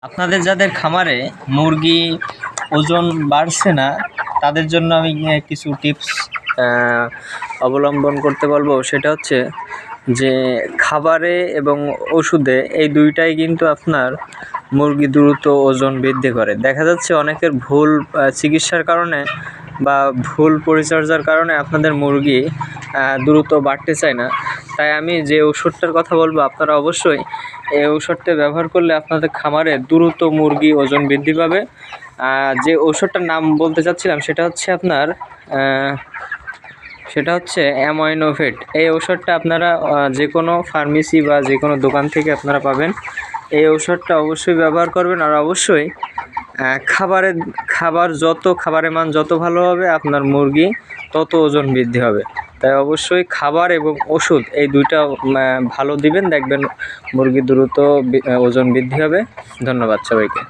আপনাদের যাদের খামারে মুরগি ওজন বাড়ছে না তাদের জন্য আমি কিছু টিপস অবলম্বন করতে বলবো। সেটা হচ্ছে যে খাবারে এবং ওষুধে এই দুইটাই কিন্তু আপনার মুরগি দ্রুত ওজন বৃদ্ধি করে। দেখা যাচ্ছে অনেকের ভুল চিকিৎসার কারণে বা ভুল পরিচর্যার কারণে আপনাদের মুরগি দ্রুত বাড়তে চায় না। তাই আমি যে ওষুধটার কথা বলবো আপনারা অবশ্যই এই ওষুধটা ব্যবহার করলে আপনাদের খামারে দ্রুত মুরগি ওজন বৃদ্ধি পাবে। যে ওষুধটার নাম বলতে চাচ্ছিলাম সেটা হচ্ছে অ্যামাইনোভেট। এই ওষুধটা আপনারা যে কোনো ফার্মেসি বা যে কোনো দোকান থেকে আপনারা পাবেন। এই ওষুধটা অবশ্যই ব্যবহার করবেন। আর অবশ্যই খাবারের মান যত ভালো হবে আপনার মুরগি তত ওজন বৃদ্ধি হবে। তাই অবশ্যই খাবার এবং ওষুধ এই দুইটা ভালো দিবেন, দেখবেন মুরগি দ্রুত ওজন বৃদ্ধি হবে। ধন্যবাদ সবাইকে।